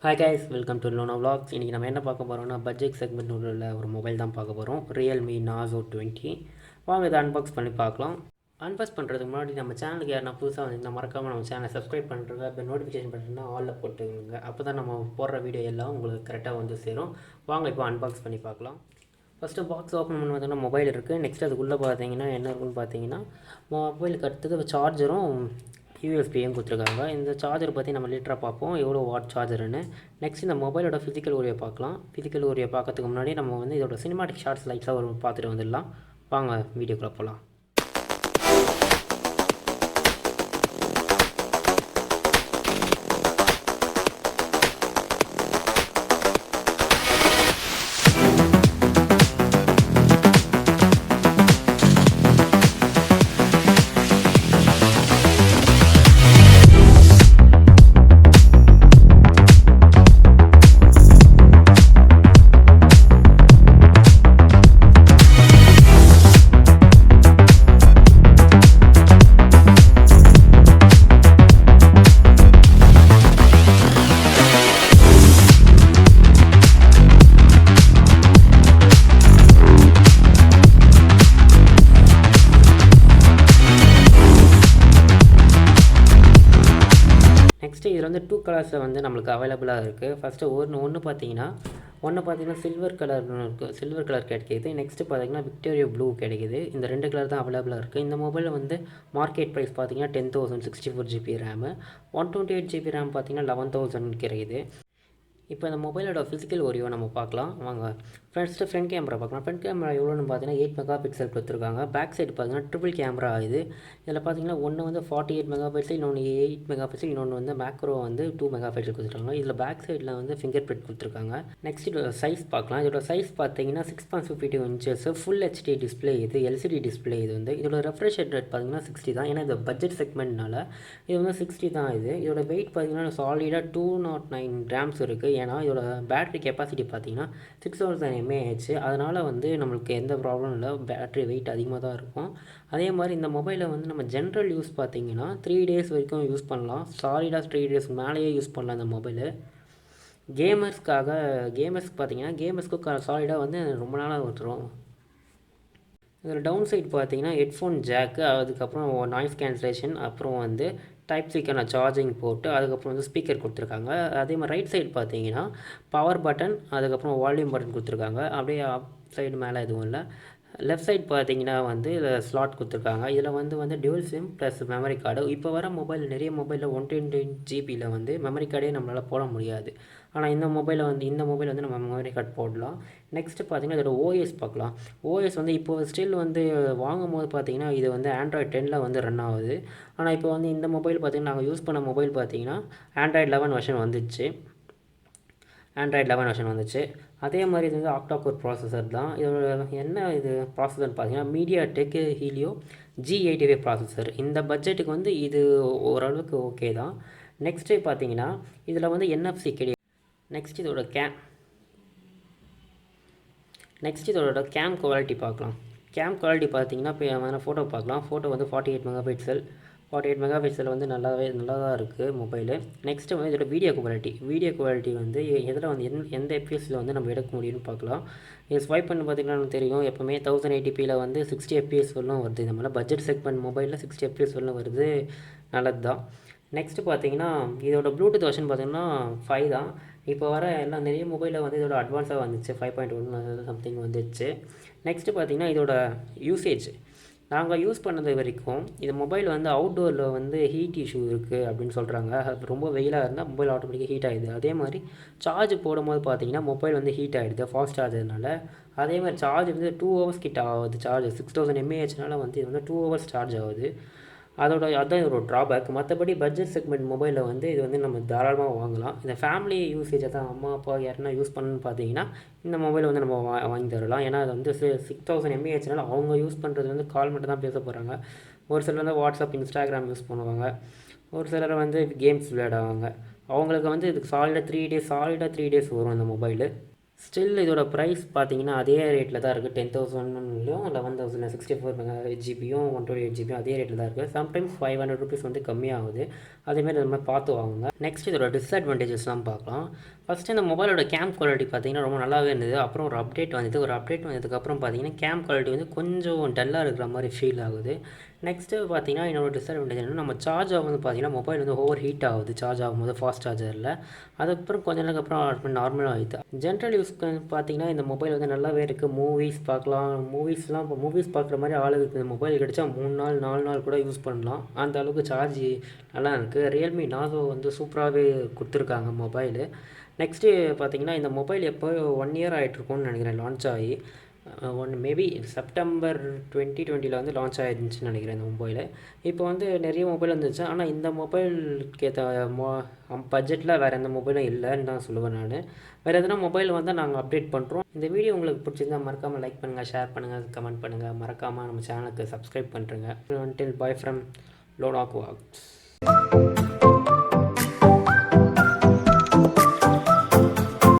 Hi guys, welcome to Lona vlogs. இன்றைக்கி நம்ம என்ன பார்க்க போகிறோம்னா பட்ஜெட் செக்மெண்ட் உள்ள ஒரு மொபைல் தான் பார்க்க போகிறோம். Realme Narzo 20. வாங்க இதை அன்பாக்ஸ் பண்ணி பார்க்கலாம். அன்பாக்ஸ் பண்ணுறதுக்கு முன்னாடி நம்ம சேனலுக்கு யாருன்னா புதுசாக வந்து மறக்காமல் நம்ம சேனலை சப்ஸ்கிரைப் பண்ணுறது, அப்போ நோட்டிஃபிகேஷன் பண்ணுறதுனா ஆலில் போட்டுங்க. அப்போ தான் நம்ம போடுற வீடியோ எல்லாம் உங்களுக்கு கரெக்டாக வந்து சேரும். வாங்க இப்போ அன்பாக்ஸ் பண்ணி பார்க்கலாம். ஃபஸ்ட்டு பாக்ஸ் ஓப்பன் பண்ணி பார்த்தீங்கன்னா மொபைல் இருக்குது. நெக்ஸ்ட் அதுக்குள்ளே பார்த்தீங்கன்னா என்ன இருக்குன்னு பார்த்தீங்கன்னா மொபைலுக்கு அடுத்தது சார்ஜரும் யூஎஸ்பியும் கொடுத்துருக்காங்க. இந்த சார்ஜர் பற்றி நம்ம லிட்டராக பார்ப்போம், எவ்வளோ வாட் சார்ஜர்னு. நெக்ஸ்ட் இந்த மொபைலோட ஃபிசிக்கல் ஓரியை பார்க்கலாம். ஃபிசிக்கல் ஓரியை பார்க்கறதுக்கு முன்னாடி நம்ம வந்து இதோட சினிமாட்டிக் ஷார்ட்ஸ் லைட்ஸாக ஒரு பார்த்துட்டு வந்துடலாம். வாங்க வீடியோக்குள்ளே போகலாம். நெக்ஸ்ட்டு இதில் வந்து 2 கலர்ஸில் வந்து நம்மளுக்கு அவைலபிளாக இருக்குது. ஃபஸ்ட்டு ஒன்று பார்த்தீங்கன்னா சில்வர் கலர் இருக்குது, சில்வர் கலர் கிடைக்கிது. நெக்ஸ்ட்டு பார்த்தீங்கன்னா விக்டோரியா ப்ளூ கிடைக்கிது. இந்த 2 கலர் தான் அவைலபிளாக இருக்குது. இந்த மொபைலில் வந்து மார்க்கெட் ப்ரைஸ் பார்த்தீங்கன்னா 10,000 64GB ரேமு, 128GB ரேம் பார்த்தீங்கன்னா 11,000 கிடைக்குது. இப்போ இந்த மொபைலோட ஃபிசிக்கல் ஓரியோ நம்ம பார்க்கலாம். வாங்க ஃபஸ்ட்டு ஃப்ரண்ட் கேமரா பார்க்கலாம். ஃப்ரண்ட் கேமரா எவ்வளோன்னு பார்த்தீங்கன்னா 8 மெகா பிக்சல் கொடுத்துருக்காங்க. பேக் சைடு பார்த்தீங்கன்னா ட்ரிபிள் கேமரா ஆகுது. இதில் பார்த்தீங்கன்னா ஒன்று வந்து 48 மெகா பிக்சல், இன்னொன்று 8 மெகா பிக்சல், இன்னொன்று வந்து மேக்ரோ வந்து 2 மெகா பிக்சல் கொடுத்துருக்காங்க. இதில் பேக் சைடில் வந்து ஃபிங்கர் பிரிண்ட் கொடுத்துருக்காங்க. நெக்ஸ்ட் இதோட சைஸ் பார்க்கலாம். இதோட சைஸ் பார்த்தீங்கன்னா 6.52 இன்ச்சஸ், ஃபுல் ஹெச்டி டிஸ்பிளே. இது எல்சிடி டிஸ்பிளே. இது வந்து இதோட ரெஃப்ரெஷ் ரேட் பார்த்தீங்கன்னா 60 தான். ஏன்னா இது பட்ஜெட் செக்மெண்ட்னால இது வந்து 60 தான். இதோட வெயிட் பார்த்தீங்கன்னா சாலிடாக 209 கிராம்ஸ் இருக்குது. ஏன்னா இதோட பேட்டரி கெப்பாசிட்டி பார்த்தீங்கன்னா 6000 mAh. அதனால் வந்து நம்மளுக்கு எந்த ப்ராப்ளம் இல்லை, பேட்டரி வெயிட் அதிகமாக தான் இருக்கும். அதே மாதிரி இந்த மொபைலை வந்து நம்ம ஜென்ரல் யூஸ் பார்த்தீங்கன்னா 3 days வரைக்கும் யூஸ் பண்ணலாம். சாலிடாக 3 days மேலேயே யூஸ் பண்ணலாம் இந்த மொபைலு. கேமர்ஸ்க்கு பார்த்தீங்கன்னா கேமர்ஸ்க்கு சாலிடாக வந்து ரொம்ப நாளாக வந்துடும். இதில் டவுன் சைட் பார்த்தீங்கன்னா ஹெட்ஃபோன் ஜாக்கு, அதுக்கப்புறம் நாய்ஸ் கேன்சலேஷன், அப்புறம் வந்து டைப் சிக்கான சார்ஜிங் போட்டு, அதுக்கப்புறம் வந்து ஸ்பீக்கர் கொடுத்துருக்காங்க. அதே மாதிரி ரைட் சைடு பார்த்தீங்கன்னா பவர் பட்டன், அதுக்கப்புறம் வால்யூம் பட்டன் கொடுத்துருக்காங்க. அப்படியே அப் சைடு மேலே எதுவும் இல்லை. லெஃப்ட் சைட் பார்த்தீங்கன்னா வந்து இதில் ஸ்லாட் கொடுத்துருக்காங்க. இதில் வந்து dual sim plus memory card. இப்போ வர மொபைல் நிறைய மொபைலில் 128GB வந்து மெமரி கார்டே நம்மளால் போட முடியாது. ஆனால் இந்த மொபைல் வந்து நம்ம மெமரி கார்டு போடலாம். நெக்ஸ்ட்டு பார்த்தீங்கன்னா இதோட ஓஎஸ் பார்க்கலாம். ஓஎஸ் வந்து இப்போ ஸ்டில் வந்து வாங்கும் போது பார்த்தீங்கன்னா இது வந்து ஆண்ட்ராய்டு 10 வந்து ரன் ஆகுது. ஆனால் இப்போ வந்து இந்த மொபைல் பார்த்தீங்கன்னா நாங்கள் யூஸ் பண்ண மொபைல் பார்த்தீங்கன்னா ஆண்ட்ராய்டு 11 வெர்ஷன் வந்துச்சு. அதே மாதிரி இது வந்து ஆக்டா கோர் ப்ராசஸர் தான். இதோட என்ன இது ப்ராசஸர்னு பார்த்தீங்கன்னா media tech helio G85 processor. இந்த பட்ஜெட்டுக்கு வந்து இது ஓரளவுக்கு ஓகே தான். நெக்ஸ்ட்டு பார்த்தீங்கன்னா இதில் வந்து NFC கிடையாது. நெக்ஸ்ட் இதோட கேம் குவாலிட்டி பார்க்கலாம். கேம் குவாலிட்டி பார்த்தீங்கன்னா இப்போ ஃபோட்டோ பார்க்கலாம். ஃபோட்டோ வந்து 48 மெகா பிக்சல் வந்து நல்லா தான் இருக்குது மொபைலு. நெக்ஸ்ட்டு வந்து இதோட வீடியோ குவாலிட்டி வந்து எதில் வந்து எந்த எஃப்பிஎஸில் வந்து நம்ம எடுக்க முடியும்னு பார்க்கலாம். இது ஸ்வைப் பண்ணி பார்த்திங்கன்னா நமக்கு தெரியும், எப்போவுமே 1080p வந்து 60 fps வரலாம் வருது. இந்த மாதிரி பட்ஜெட் செக்மெண்ட் மொபைலில் 60 fps வரலாம் வருது, நல்லது தான். நெக்ஸ்ட்டு பார்த்தீங்கன்னா இதோட ப்ளூடூத் வெர்ஷன் பார்த்தீங்கன்னா 5 தான். இப்போ வர எல்லாம் நிறைய மொபைலில் வந்து இதோட அட்வான்ஸாக வந்துச்சு, 5.1 சம்திங் வந்துச்சு. நெக்ஸ்ட்டு பார்த்தீங்கன்னா இதோட யூசேஜ் நாங்கள் யூஸ் பண்ணது வரைக்கும் இந்த மொபைல் வந்து அவுட்டோரில் வந்து ஹீட் இஷ்யூ இருக்குது அப்படின்னு சொல்கிறாங்க. ரொம்ப வெயிலாக இருந்தால் மொபைல் ஆட்டோமேட்டிக்காக ஹீட் ஆகிடுது. அதே மாதிரி சார்ஜ் போடும்போது பார்த்தீங்கன்னா மொபைல் வந்து ஹீட் ஆகிடுது ஃபாஸ்ட் சார்ஜர்னால. அதே மாதிரி சார்ஜ் வந்து 2 hours கிட்ட ஆகுது. சார்ஜ் 6000 mAhனால வந்து இது வந்து 2 hours சார்ஜ் ஆகுது. அதுதான் இதோட ட்ராபேக். மற்றபடி பட்ஜெட் செக்மெண்ட் மொபைலில் வந்து இது வந்து நம்ம தாராளமாக வாங்கலாம். இந்த ஃபேமிலி யூசேஜை தான் அம்மா அப்பா யாருன்னா யூஸ் பண்ணணும்னு பார்த்தீங்கன்னா இந்த மொபைலை வந்து நம்ம வாங்கி தரலாம். ஏன்னா அது வந்து 6000 mAhனால அவங்க யூஸ் பண்ணுறது வந்து கால் மட்டும் தான் பேச போகிறாங்க. ஒரு சிலர் வந்து வாட்ஸ்அப், இன்ஸ்டாகிராம் யூஸ் பண்ணுவாங்க. ஒரு சிலர் வந்து கேம்ஸ் விளையாடுவாங்க. அவங்களுக்கு வந்து இதுக்கு சாலிடாக 3 days வரும் இந்த மொபைலு. ஸ்டில் இதோட ப்ரைஸ் பார்த்தீங்கன்னா அதே ரேட்டில் தான் இருக்குது. 10,000லையும் 11,000 64 ஜிபியும் 128 ஜிபியும் அதே ரேட்டில் தான் இருக்குது. சம்டைம்ஸ் 500 ருபீஸ் வந்து கம்மியாகுது. அதேமாதிரி நம்ம பார்த்து வாங்குங்க. நெக்ஸ்ட் இதோட டிஸ்அட்வான்டேஜஸ்லாம் பார்க்கலாம். ஃபஸ்ட்டு இந்த மொபைலோட கேம் குவாலிட்டி பார்த்தீங்கன்னா ரொம்ப நல்லாவே இருந்தது. அப்புறம் ஒரு அப்டேட் வந்தது. ஒரு அப்டேட் வந்ததுக்கப்புறம் பார்த்தீங்கன்னா கேம் குவாலிட்டி வந்து கொஞ்சம் டல்லாக இருக்கிற மாதிரி ஃபீல் ஆகுது. நெக்ஸ்ட்டு பார்த்தீங்கன்னா என்னோட டிஸ்அட்வான்டேஜ் என்னன்னா, நம்ம சார்ஜ் ஆகும்போது பார்த்தீங்கன்னா மொபைல் வந்து ஓவர் ஹீட் ஆகுது சார்ஜ் ஆகும்போது ஃபாஸ்ட் சார்ஜரில். அதுக்கப்புறம் கொஞ்ச நேரத்துக்கு அப்புறம் நார்மலாக ஆகிடுது. ஜென்ரல் யூஸ்க்கு பார்த்தீங்கன்னா இந்த மொபைல் வந்து நல்லாவே இருக்குது. மூவிஸ் பார்க்கலாம். இப்போ மூவிஸ் பார்க்குற மாதிரி ஆளுக்கு இந்த மொபைல் கிடச்சா 3 நாள் 4 நாள் கூட யூஸ் பண்ணலாம். அந்த அளவுக்கு சார்ஜ் நல்லா இருக்குது. ரியல்மி நார்சோ வந்து சூப்பராகவே கொடுத்துருக்காங்க மொபைலு. நெக்ஸ்ட்டு பார்த்தீங்கன்னா இந்த மொபைல் எப்போ 1 இயர் ஆகிட்ருக்கும்னு நினைக்கிறேன் லான்ச் ஆகி. மேபி செப்டம்பர் 2020 வந்து லான்ச் ஆகிருந்துச்சின்னு நினைக்கிறேன் இந்த மொபைலு. இப்போ வந்து நிறைய மொபைல் வந்துச்சு. ஆனால் இந்த மொபைலுக்கு ஏற்ற பட்ஜெட்டில் வேறு எந்த மொபைலும் இல்லைன்னு தான் சொல்லுவேன் நான். வேறு எதனா மொபைல் வந்தால் நாங்கள் அப்டேட் பண்ணுறோம். இந்த வீடியோ உங்களுக்கு பிடிச்சிருந்தால் மறக்காமல் லைக் பண்ணுங்கள், ஷேர் பண்ணுங்கள், கமெண்ட் பண்ணுங்கள். மறக்காமல் நம்ம சேனலுக்கு சப்ஸ்கிரைப் பண்ணுறேங்க. Until bye from Lodok Vlogs.